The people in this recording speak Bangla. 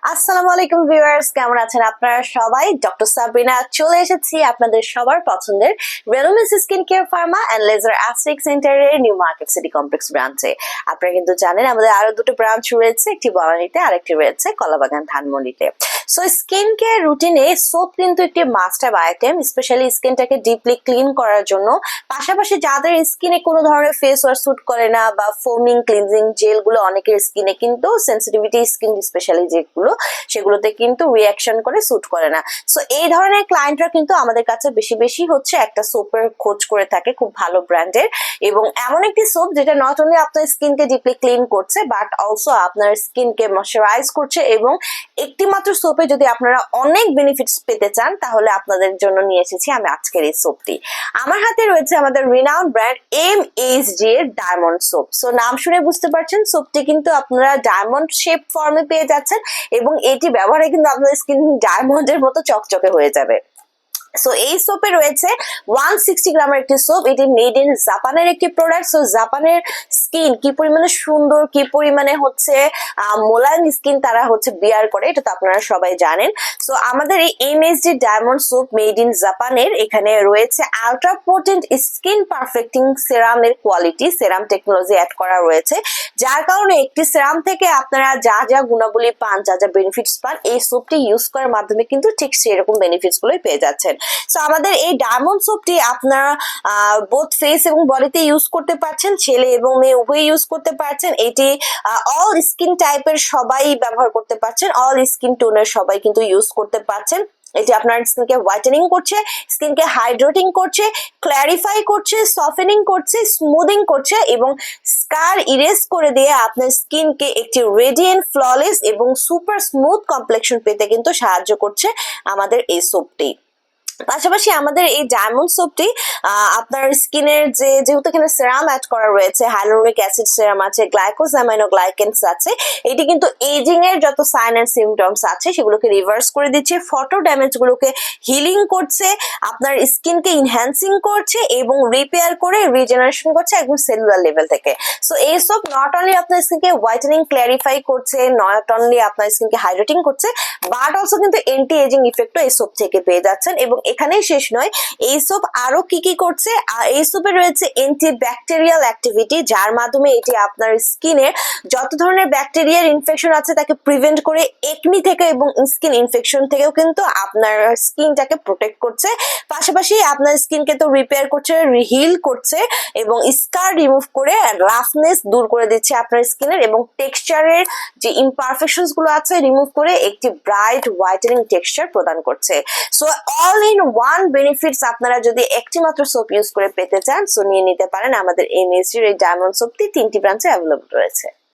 আসসালামু আলাইকুম ভিউয়ার্স, কেমন আছেন আপনারা সবাই? ডক্টর সাবরিনা চলে এসেছি আপনাদের সবার পছন্দের রেনোমিস skin care pharma and laser aesthetic সেন্টারের নিউ মার্কেট সিটি কমপ্লেক্স ব্রাঞ্চে। আপনারা কিন্তু জানেন আমাদের আরো দুটো ব্রাঞ্চ রয়েছে, একটি বনানীতে আর একটি রয়েছে কলাবাগান ধানমন্ডিতে। সো স্কিন কেয়ার রুটিনে সোপ কিন্তু একটি মাস্ট হ্যাভ আইটেম, স্পেশালি স্কিনটাকে ডিপলি ক্লিন করার জন্য। পাশাপাশি যাদের স্কিনে কোনো ধরনের ফেস ওয়াশ স্যুট করে না বা ফোমিং ক্লিনজিং জেলগুলো অনেকের স্কিনে কিন্তু সেন্সিটিভিটি স্কিন স্পেশালি যেগুলো সেগুলোতে কিন্তু রিয়াকশন করে স্যুট করে না। সো এই ধরনের ক্লায়েন্টরা কিন্তু আমাদের কাছে বেশি বেশি হচ্ছে একটা সোপের খোঁজ করে থাকে, খুব ভালো ব্র্যান্ডের এবং এমন একটি সোপ যেটা নট অনলি আপনার স্কিনকে ডিপলি ক্লিন করছে বাট অলসো আপনার স্কিনকে ময়শ্চারাইজ করছে। এবং একটি মাত্র সোপে যদি আপনারা অনেক বেনিফিটস পেতে চান তাহলে আপনাদের জন্য নিয়ে এসেছি আমি আজকের এই সোপটি। আমার হাতে রয়েছে আমাদের রিনাউন্ড ব্র্যান্ড MSG এর ডায়মন্ড সোপ। সো নাম শুনে বুঝতে পারছেন সোপটি কিন্তু আপনারা ডায়মন্ড শেপ ফর্মে পেয়ে যাচ্ছেন এবং এটি ব্যবহারে কিন্তু আপনার স্কিন ডায়মন্ডের মতো চকচকে হয়ে যাবে। সো এই সোপে রয়েছে 160 গ্রামের একটি সোপ, এটি মেড ইন জাপানের একটি প্রোডাক্ট। সো জাপানের স্কিন কি পরিমাণে সুন্দর, কি পরিমাণে হচ্ছে মোলায়েম স্কিন তারা হচ্ছে বিয়ার করে, এটা তো আপনারা সবাই জানেন। সো আমাদের এই MSG diamond soap made in জাপানের, এখানে রয়েছে আলট্রা পোটেন্ট স্কিন পারফেক্টিং সেরামের কোয়ালিটি, সেরাম টেকনোলজি অ্যাড করা রয়েছে, যার কারণে একটি সেরাম থেকে আপনারা যা যা গুণাবলী পান, যা যা বেনিফিটস পান, এই সোপটি ইউজ করার মাধ্যমে কিন্তু ঠিক সেরকম বেনিফিটস গুলোই পেয়ে যাচ্ছেন। সো আমাদের এই ডায়মন্ড সোপটি আপনারা বোথ ফেস এবং বডিতে ইউজ করতে পারছেন, ছেলে এবং মেয়ে উভয় ইউজ করতে পারছেন। এটি অল স্কিন টাইপের সবাই ব্যবহার করতে পারছেন, অল স্কিন টোনের সবাই কিন্তু ইউজ করতে পারছেন। এটি আপনার স্কিনকে হোয়াইটেনিং করছে, স্কিনকে হাইড্রেটিং করছে, ক্ল্যারিফাই করছে, সফেনিং করছে, স্মুদিং করছে এবং স্কার ইরেজ করে দিয়ে আপনার স্কিনকে একটি রেডিয়েন্ট, ফ্ললেস এবং সুপার স্মুথ কমপ্লেকশন পেতে কিন্তু সাহায্য করছে আমাদের এই সোপটি। পাশাপাশি আমাদের এই ডায়মন্ড সোপটি আপনার স্কিনের যেহেতু এখানে সেরাম অ্যাড করা রয়েছে, হাইলুরোনিক অ্যাসিড সেরাম আছে, গ্লাইকোসামাইনোগ্লাইকেন্স আছে, এটি কিন্তু এজিং এর যত সাইন এন্ড সিমটমস আছে সেগুলোকে রিভার্স করে দিচ্ছে, ফটো ড্যামেজ গুলোকে হিলিং করছে, আপনার স্কিনকে ইনহ্যান্সিং করছে এবং রিপেয়ার করে রিজেনারেশন করছে একদম সেলুলার লেভেল থেকে। সো এই সোপ নট অনলি আপনার স্কিনকে হোয়াইটেনিং ক্ল্যারিফাই করছে, নট অনলি আপনার স্কিনকে হাইড্রেটিং করছে, বাট অলসো কিন্তু এন্টি এজিং ইফেক্টও এই সোপ থেকে পেয়ে যাচ্ছেন। এবং এখানেই শেষ নয়, এই সোপ আরো কি কি করছে, এই সোপে রয়েছে অ্যান্টি ব্যাকটেরিয়াল অ্যাক্টিভিটি, যার মাধ্যমে এটি আপনার স্কিনে যত ধরনের ব্যাকটেরিয়ার ইনফেকশন আছে তাকে প্রিভেন্ট করে একনি থেকে এবং স্কিন ইনফেকশন থেকেও কিন্তু আপনার স্কিনটাকে প্রোটেক্ট করছে। পাশাপাশি আপনার স্কিনকে তো রিপেয়ার করছে, হিল করছে এবং স্কার রিমুভ করে রাফনেস দূর করে দিচ্ছে আপনার স্কিনের এবং টেক্সচারের যে ইমপারফেকশনস গুলো আছে রিমুভ করে একটি ব্রাইট হোয়াইটেনিং টেক্সচার প্রদান করছে। So all in one benefits আপনারা যদি একটি মাত্র সোপ ইউজ করে পেতে চান সো নিয়ে নিতে পারেন আমাদের MSG এর এই ডায়মন্ড সোপটি 3টি ব্রাঞ্চে অ্যাভেলেবল রয়েছে।